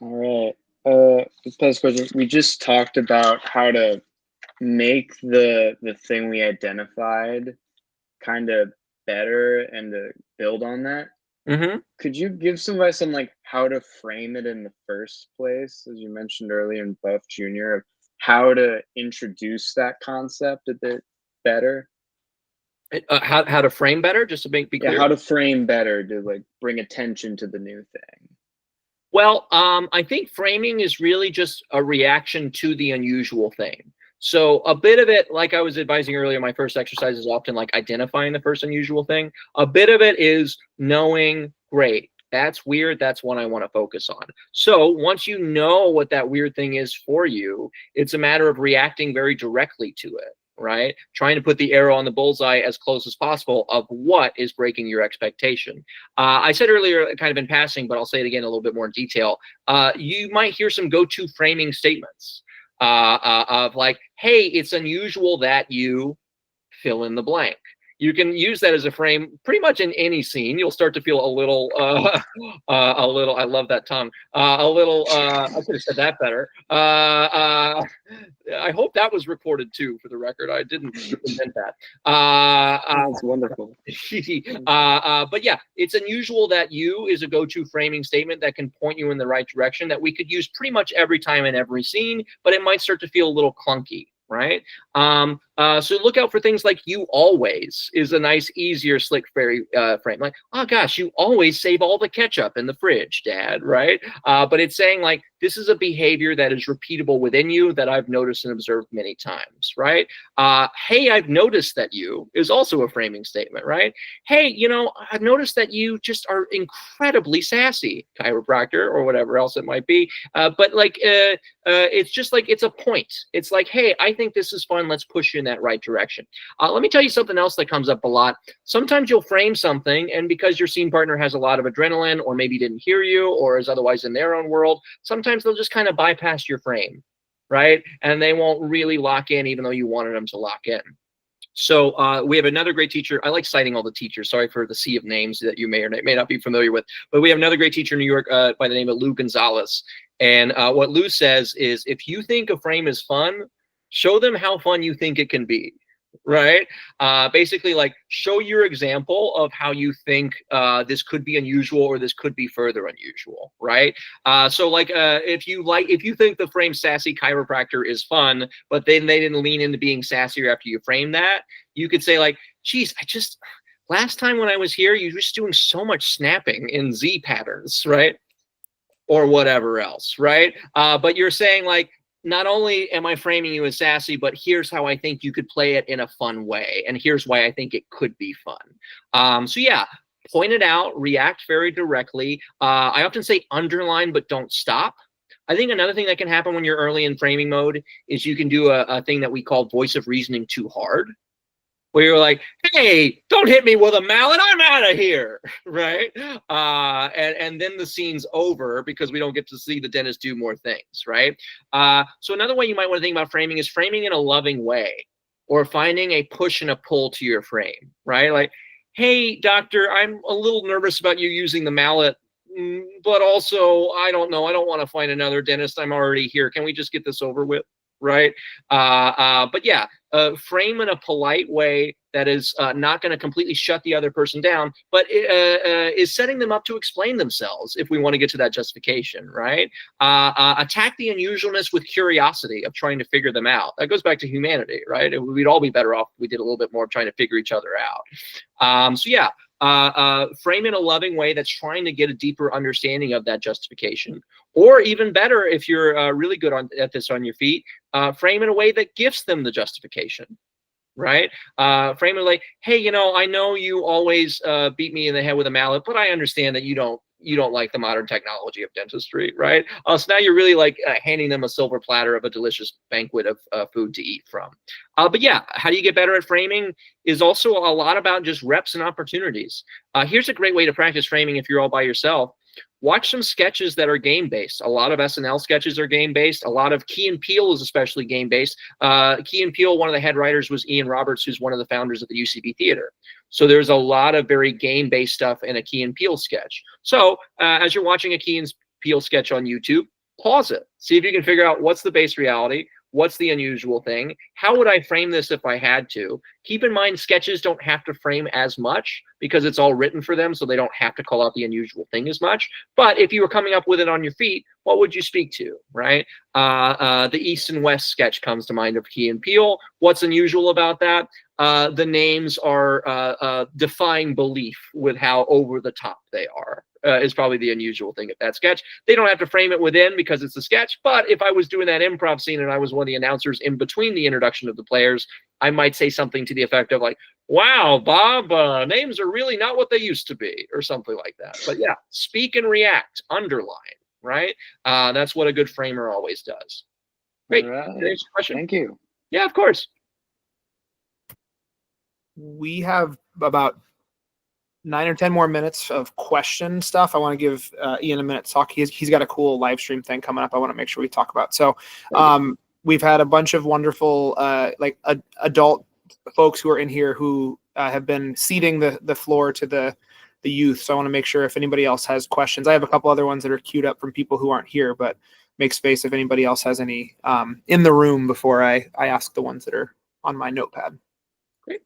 All right. This past question. We just talked about how to make the thing we identified kind of better and to build on that. Could you give some advice on like how to frame it in the first place, as you mentioned earlier in BUF JR, of how to introduce that concept a bit better? How to frame better, just to be clear? Yeah, how to frame better to like bring attention to the new thing. Well, I think framing is really just a reaction to the unusual thing. So a bit of it, like I was advising earlier, my first exercise is often like identifying the first unusual thing. A bit of it is knowing, great, that's weird, that's one I want to focus on. So once you know what that weird thing is for you, it's a matter of reacting very directly to it, right? Trying to put the arrow on the bullseye as close as possible of what is breaking your expectation. I said earlier, kind of in passing, but I'll say it again a little bit more in detail. You might hear some go-to framing statements of like, hey, it's unusual that you fill in the blank. You can use that as a frame pretty much in any scene. You'll start to feel a little, I love that tongue, I could have said that better. I hope that was recorded too, for the record. I didn't invent that. That's wonderful. But yeah, it's unusual that you is a go-to framing statement that can point you in the right direction that we could use pretty much every time in every scene, but it might start to feel a little clunky, right? So look out for things like "you always" is a nice, easier, slick frame. Like, oh gosh, you always save all the ketchup in the fridge, Dad, right? But it's saying like, this is a behavior that is repeatable within you that I've noticed and observed many times, right? Hey, I've noticed that you is also a framing statement, right? Hey, you know, I've noticed that you just are incredibly sassy, chiropractor, or whatever else it might be. But like, it's just like, it's a point. It's like, hey, I think this is fun. Let's push you in that right direction. Let me tell you something else that comes up a lot. Sometimes you'll frame something, and because your scene partner has a lot of adrenaline, or maybe didn't hear you, or is otherwise in their own world, sometimes they'll just kind of bypass your frame, right? And they won't really lock in, even though you wanted them to lock in. So we have another great teacher. I like citing all the teachers. Sorry for the sea of names that you may or may not be familiar with. But we have another great teacher in New York by the name of Lou Gonzalez. And what Lou says is, if you think a frame is fun, show them how fun you think it can be, right? Basically, like, show your example of how you think this could be unusual, or this could be further unusual, right? So like, if you think the frame "sassy chiropractor" is fun, but then they didn't lean into being sassier after you frame that, you could say like, geez, last time when I was here, you were just doing so much snapping in Z patterns, right? Or whatever else, right? But you're saying like, not only am I framing you as sassy, but here's how I think you could play it in a fun way. And here's why I think it could be fun. So yeah, point it out, react very directly. I often say underline, but don't stop. I think another thing that can happen when you're early in framing mode is you can do a thing that we call voice of reasoning too hard, where you're like, hey, don't hit me with a mallet, I'm out of here, right? And then the scene's over because we don't get to see the dentist do more things, right? So another way you might want to think about framing is framing in a loving way, or finding a push and a pull to your frame, right? Like, hey, doctor, I'm a little nervous about you using the mallet, but also, I don't know, I don't want to find another dentist, I'm already here. Can we just get this over with? Right? But yeah, frame in a polite way that is not going to completely shut the other person down, but is setting them up to explain themselves if we want to get to that justification, right? Attack the unusualness with curiosity of trying to figure them out. That goes back to humanity, right? We'd all be better off if we did a little bit more of trying to figure each other out. So yeah, frame in a loving way that's trying to get a deeper understanding of that justification. Or even better, if you're really good at this on your feet, frame in a way that gives them the justification, right? Frame it like, hey, you know, I know you always beat me in the head with a mallet, but I understand that you don't like the modern technology of dentistry, right? So now you're really like handing them a silver platter of a delicious banquet of food to eat from. But yeah, how do you get better at framing is also a lot about just reps and opportunities. Here's a great way to practice framing if you're all by yourself. Watch some sketches that are game-based. A lot of SNL sketches are game-based. A lot of Key and Peele is especially game-based. Key and Peele, one of the head writers was Ian Roberts, who's one of the founders of the UCB Theater. So there's a lot of very game-based stuff in a Key and Peele sketch. So as you're watching a Key and Peele sketch on YouTube, pause it. See if you can figure out what's the base reality, what's the unusual thing, how would I frame this if I had to. Keep in mind, sketches don't have to frame as much because it's all written for them, so they don't have to call out the unusual thing as much. But if you were coming up with it on your feet, what would you speak to, right? The East and West sketch comes to mind of Key and Peele. What's unusual about that? The names are defying belief with how over the top they are. Is probably the unusual thing of that sketch. They don't have to frame it within because it's a sketch, but if I was doing that improv scene and I was one of the announcers in between the introduction of the players, I might say something to the effect of like, wow, Bob, names are really not what they used to be, or something like that. But yeah, speak and react, underline, right? That's what a good framer always does. Great. Right. Next question. Thank you. Yeah, of course. We have about 9 or 10 more minutes of question stuff. I want to give Ian a minute to talk. He's got a cool live stream thing coming up I want to make sure we talk about. So we've had a bunch of wonderful adult folks who are in here who have been ceding the floor to the youth. So I want to make sure if anybody else has questions. I have a couple other ones that are queued up from people who aren't here, but make space if anybody else has any in the room before I ask the ones that are on my notepad. Great.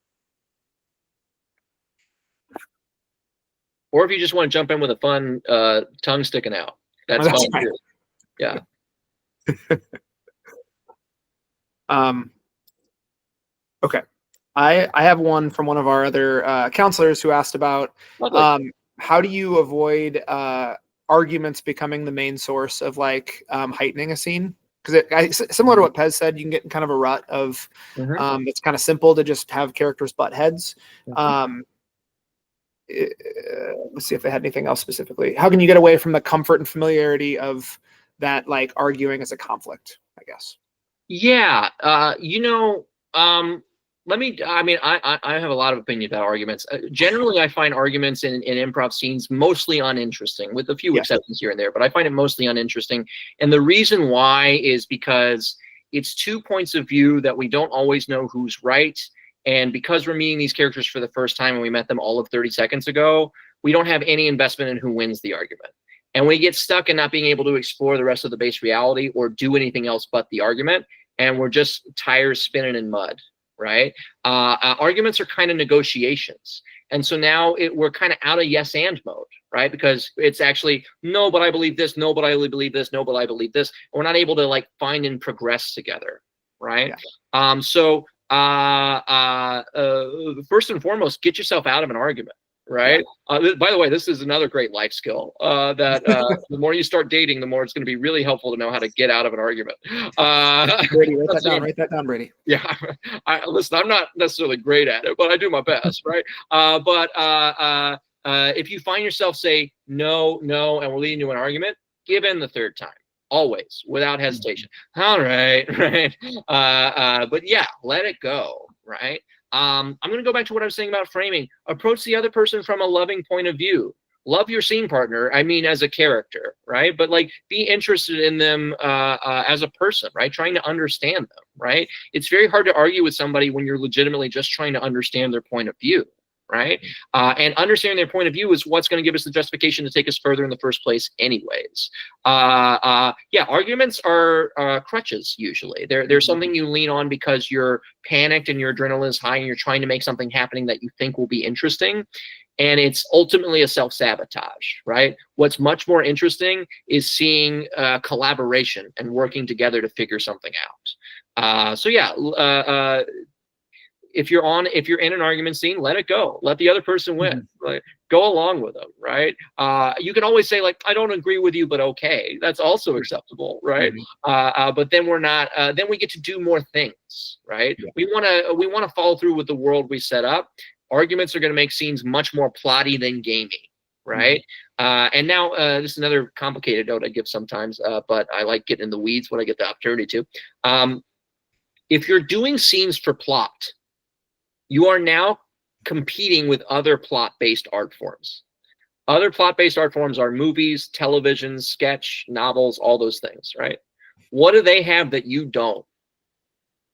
Or if you just want to jump in with a fun tongue sticking out, that's fine fine. too. Yeah. Okay. I have one from one of our other counselors who asked about how do you avoid arguments becoming the main source of like heightening a scene? Because similar to what Pez said, you can get in kind of a rut of it's kind of simple to just have characters butt heads. Let's see if they had anything else specifically. How can you get away from the comfort and familiarity of that, like arguing as a conflict, I guess? Yeah. I have a lot of opinion about arguments. Generally, I find arguments in improv scenes mostly uninteresting, with a few exceptions here and there, but I find it mostly uninteresting. And the reason why is because it's 2 points of view that we don't always know who's right. And because we're meeting these characters for the first time and we met them all of 30 seconds ago, we don't have any investment in who wins the argument. And we get stuck in not being able to explore the rest of the base reality or do anything else but the argument. And we're just tires spinning in mud, right? Arguments are kind of negotiations. And so now we're kind of out of yes and mode, right? Because it's actually, no, but I believe this, no, but I believe this, no, but I believe this. And we're not able to like find and progress together, right? Yeah. First and foremost, get yourself out of an argument. Right. By the way, this is another great life skill that the more you start dating, the more it's going to be really helpful to know how to get out of an argument. Brady, write that down, Brady. Yeah. Listen, I'm not necessarily great at it, but I do my best. Right. If you find yourself say no, and we're leading to an argument, give in the third time. Always, without hesitation. All right. Right. But yeah, let it go. Right. I'm going to go back to what I was saying about framing. Approach the other person from a loving point of view. Love your scene partner, I mean, as a character, right? But like be interested in them as a person, right? Trying to understand them, right? It's very hard to argue with somebody when you're legitimately just trying to understand their point of view, right? And understanding their point of view is what's going to give us the justification to take us further in the first place anyways. Yeah, arguments are crutches usually. They're something you lean on because you're panicked and your adrenaline is high and you're trying to make something happening that you think will be interesting. And it's ultimately a self-sabotage, right? What's much more interesting is seeing collaboration and working together to figure something out. So yeah, if you're in an argument scene, let it go. Let the other person win. Like, go along with them, right? You can always say like, I don't agree with you, but okay. That's also acceptable, right? But then we're not. Then we get to do more things, right? Yeah. We want to follow through with the world we set up. Arguments are going to make scenes much more plotty than gamey, right? And now this is another complicated note I give sometimes, but I like getting in the weeds when I get the opportunity to. If you're doing scenes for plot, you are now competing with other plot-based art forms. Other plot-based art forms are movies, television, sketch, novels, all those things, right? What do they have that you don't?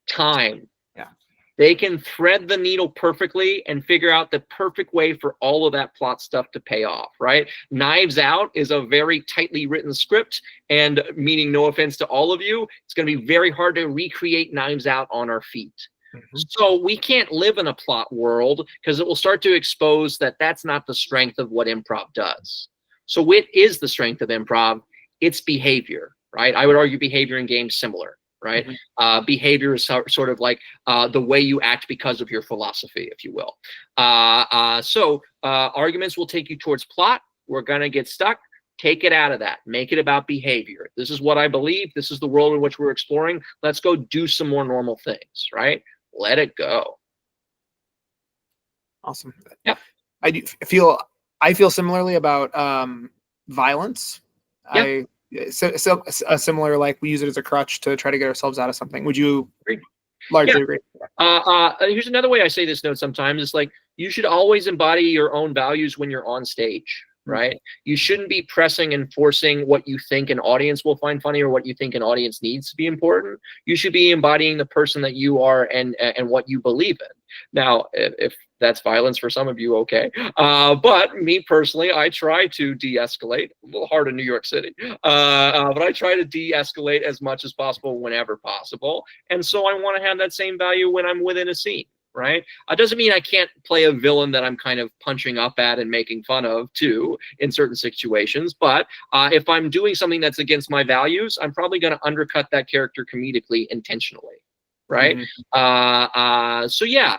Time. Yeah. They can thread the needle perfectly and figure out the perfect way for all of that plot stuff to pay off, right? Knives Out is a very tightly written script, and meaning no offense to all of you, it's going to be very hard to recreate Knives Out on our feet. So we can't live in a plot world because it will start to expose that that's not the strength of what improv does. So what is the strength of improv? It's behavior, right? I would argue behavior in games similar, right? Behavior is sort of like the way you act because of your philosophy, if you will. So arguments will take you towards plot. We're going to get stuck. Take it out of that. Make it about behavior. This is what I believe. This is the world in which we're exploring. Let's go do some more normal things, right? Let it go. Awesome. Yeah. I feel similarly about violence. Yeah. Similar, like we use it as a crutch to try to get ourselves out of something. Would you largely agree? Here's another way I say this note sometimes. It's like you should always embody your own values when you're on stage. Right? You shouldn't be pressing and forcing what you think an audience will find funny or what you think an audience needs to be important. You should be embodying the person that you are and what you believe in. Now, if that's violence for some of you, okay. But me personally, I try to de-escalate. A little hard in New York City, but I try to de-escalate as much as possible whenever possible. And so I want to have that same value when I'm within a scene, right? Doesn't mean I can't play a villain that I'm kind of punching up at and making fun of too in certain situations. But if I'm doing something that's against my values, I'm probably going to undercut that character comedically intentionally, right? So yeah.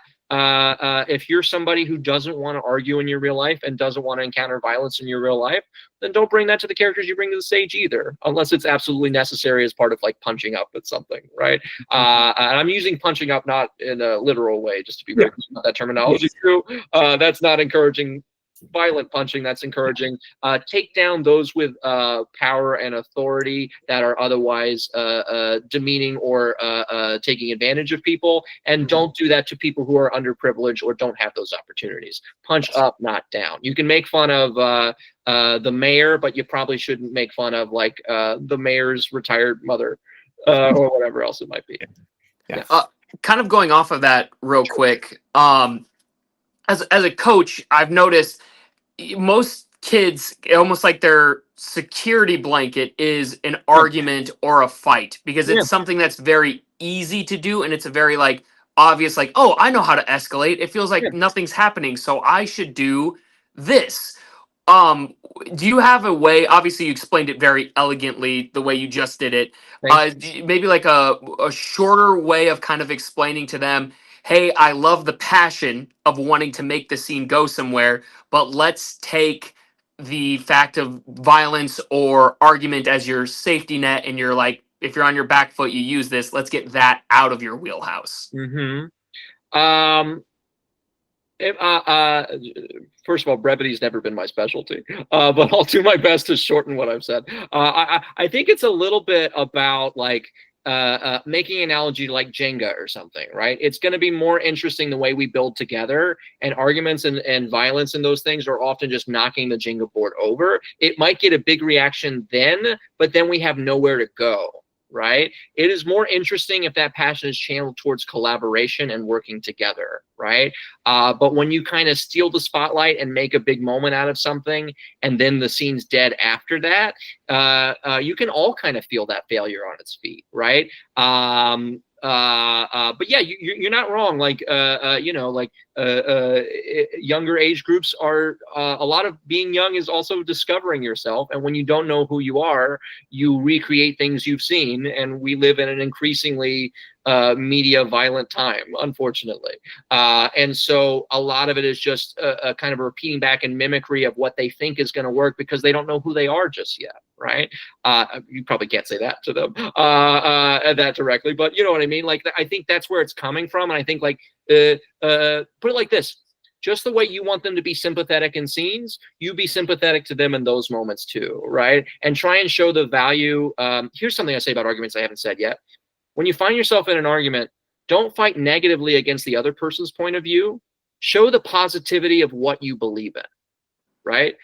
If you're somebody who doesn't want to argue in your real life and doesn't want to encounter violence in your real life, then don't bring that to the characters you bring to the stage either, unless it's absolutely necessary as part of like punching up at something, right? And I'm using punching up not in a literal way, just to be clear about that terminology too. That's not encouraging violent punching. That's encouraging take down those with power and authority that are otherwise demeaning or taking advantage of people, and don't do that to people who are underprivileged or don't have those opportunities. Punch up, not down. You can make fun of the mayor, but you probably shouldn't make fun of like the mayor's retired mother or whatever else it might be. Yeah. Kind of going off of that real quick, as a coach, I've noticed most kids, almost like their security blanket is an argument or a fight, because it's something that's very easy to do, and it's a very like obvious, like, oh, I know how to escalate. It feels like nothing's happening, so I should do this. Do you have a way? Obviously, you explained it very elegantly the way you just did it. Maybe like a shorter way of kind of explaining to them, hey, I love the passion of wanting to make the scene go somewhere, but let's take the fact of violence or argument as your safety net, and you're like, if you're on your back foot, you use this. Let's get that out of your wheelhouse. First of all, brevity's never been my specialty, but I'll do my best to shorten what I've said. I think it's a little bit about like making an analogy like Jenga or something, right? It's going to be more interesting the way we build together, and arguments and violence and those things are often just knocking the Jenga board over. It might get a big reaction then, but then we have nowhere to go, right? It is more interesting if that passion is channeled towards collaboration and working together, right? But when you kind of steal the spotlight and make a big moment out of something, and then the scene's dead after that, you can all kind of feel that failure on its feet, right? But yeah, you're not wrong. Like, younger age groups are, a lot of being young is also discovering yourself. And when you don't know who you are, you recreate things you've seen. And we live in an increasingly media violent time, unfortunately. And so a lot of it is just a kind of a repeating back and mimicry of what they think is going to work, because they don't know who they are just yet, right? You probably can't say that to them that directly, but you know what I mean? Like, I think that's where it's coming from. And I think like, put it like this: just the way you want them to be sympathetic in scenes, you be sympathetic to them in those moments too, right? And try and show the value. Here's something I say about arguments I haven't said yet. When you find yourself in an argument, don't fight negatively against the other person's point of view. Show the positivity of what you believe in, right?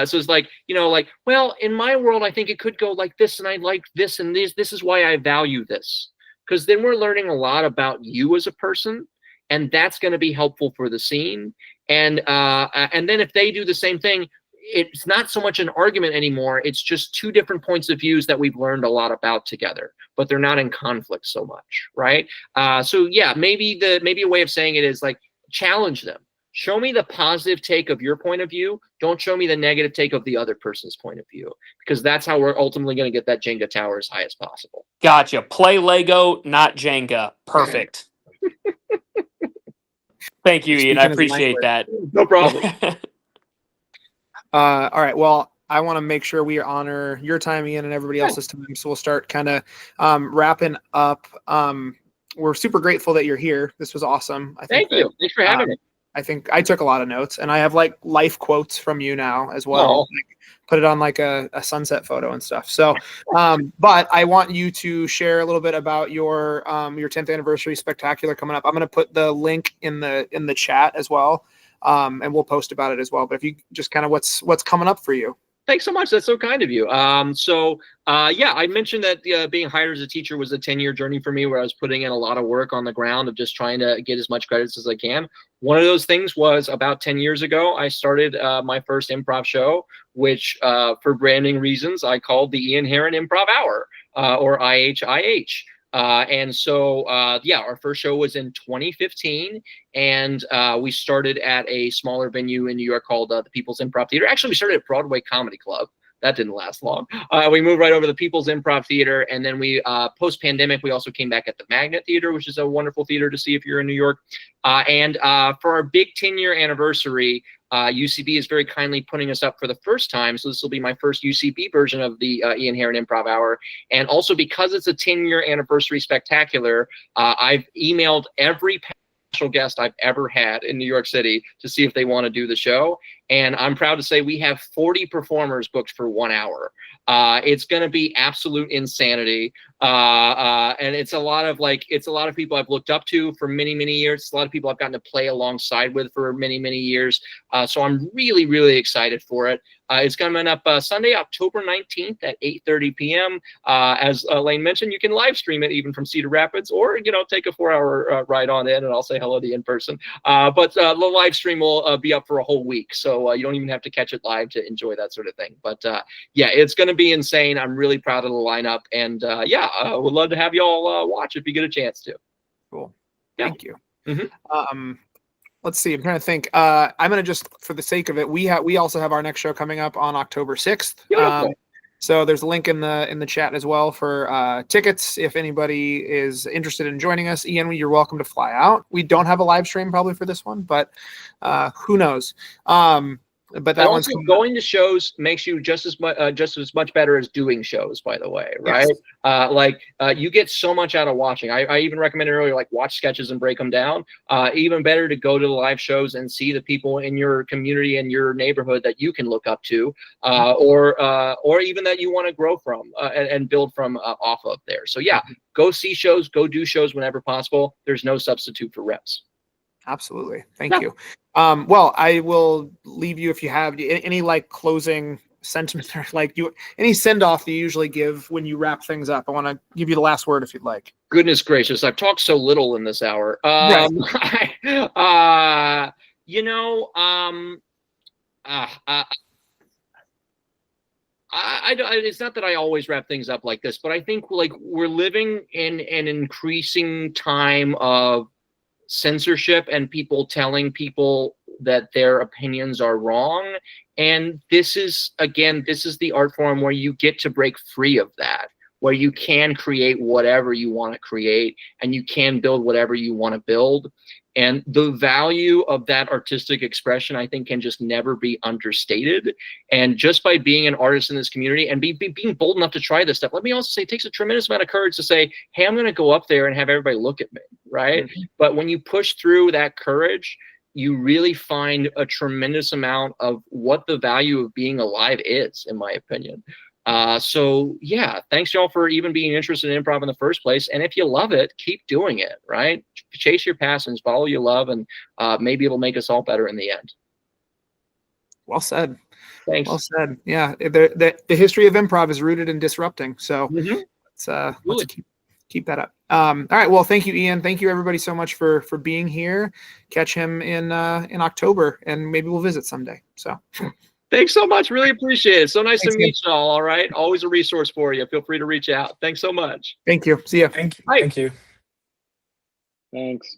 So it's like, like, well, in my world, I think it could go like this, and I like this, and this is why I value this. Because then we're learning a lot about you as a person, and that's going to be helpful for the scene. And then if they do the same thing, it's not so much an argument anymore. It's just two different points of views that we've learned a lot about together, but they're not in conflict so much, right? So yeah, maybe a way of saying it is like, challenge them. Show me the positive take of your point of view. Don't show me the negative take of the other person's point of view, because that's how we're ultimately going to get that Jenga tower as high as possible. Gotcha. Play Lego, not Jenga. Perfect. Thank you, Ian. I appreciate that. No problem. All right. Well, I want to make sure we honor your time, Ian, and everybody else's time. So we'll start kind of wrapping up. We're super grateful that you're here. This was awesome. Thank you. Thanks for having me. I think I took a lot of notes, and I have like life quotes from you now as well. Like, put it on like a sunset photo and stuff. So, but I want you to share a little bit about your 10th anniversary spectacular coming up. I'm going to put the link in the chat as well. And we'll post about it as well. But if you just kind of what's coming up for you. Thanks so much. That's so kind of you. Yeah, I mentioned that being hired as a teacher was a 10-year journey for me, where I was putting in a lot of work on the ground of just trying to get as much credits as I can. One of those things was about 10 years ago, I started my first improv show, which for branding reasons, I called the Ian Herrin Improv Hour, or IHIH. Yeah, our first show was in 2015, and we started at a smaller venue in New York called the People's Improv Theater. Actually, we started at Broadway Comedy Club. That didn't last long. We moved right over to the People's Improv Theater, and then we, post-pandemic, we also came back at the Magnet Theater, which is a wonderful theater to see if you're in New York. For our big 10-year anniversary, UCB is very kindly putting us up for the first time. So this will be my first UCB version of the Ian Herrin Improv Hour. And also, because it's a 10-year anniversary spectacular, I've emailed every special guest I've ever had in New York City to see if they want to do the show. And I'm proud to say we have 40 performers booked for 1 hour. It's going to be absolute insanity. And it's a lot of people I've looked up to for many, many years. It's a lot of people I've gotten to play alongside with for many, many years. So I'm really, really excited for it. It's coming up Sunday, October 19th at 8:30 p.m. As Elaine mentioned, you can live stream it even from Cedar Rapids, or, take a 4-hour ride on in, and I'll say hello to you in person. But the live stream will be up for a whole week. So you don't even have to catch it live to enjoy that sort of thing. But yeah, it's going to be insane. I'm really proud of the lineup. And would love to have you all watch if you get a chance to. Cool. Yeah. Thank you. Let's see. I'm trying to think. I'm going to just, for the sake of it, we also have our next show coming up on October 6th. So there's a link in the chat as well for tickets if anybody is interested in joining us. Ian, you're welcome to fly out. We don't have a live stream probably for this one, but who knows? But that one's going to shows makes you just as much better as doing shows, by the way, right? Yes. You get so much out of watching. I even recommended earlier, watch sketches and break them down. Even better to go to the live shows and see the people in your community and your neighborhood that you can look up to, or even that you want to grow from and build from off of there. So yeah, go see shows, go do shows whenever possible. There's no substitute for reps. Absolutely. Thank you. Well, I will leave you if you have any closing sentiment or any send off you usually give when you wrap things up. I want to give you the last word if you'd like. Goodness gracious, I've talked so little in this hour. Right. It's not that I always wrap things up like this, but I think we're living in an increasing time of censorship and people telling people that their opinions are wrong. And this is the art form where you get to break free of that, where you can create whatever you want to create and you can build whatever you want to build. And the value of that artistic expression, I think, can just never be understated. And just by being an artist in this community and being bold enough to try this stuff, let me also say, it takes a tremendous amount of courage to say, hey, I'm going to go up there and have everybody look at me, right? Mm-hmm. But when you push through that courage, you really find a tremendous amount of what the value of being alive is, in my opinion. So yeah, thanks y'all for even being interested in improv in the first place. And if you love it, keep doing it, right? Chase your passions, follow your love, and maybe it'll make us all better in the end. Well said. Thanks. Well said. Yeah. The history of improv is rooted in disrupting. So let's keep that up. All right. Well, thank you, Ian. Thank you everybody so much for being here. Catch him in October and maybe we'll visit someday. So thanks so much. Really appreciate it. So nice to meet you all. All right. Always a resource for you. Feel free to reach out. Thanks so much. Thank you. See ya. Thank you. Bye. Thank you. Thanks.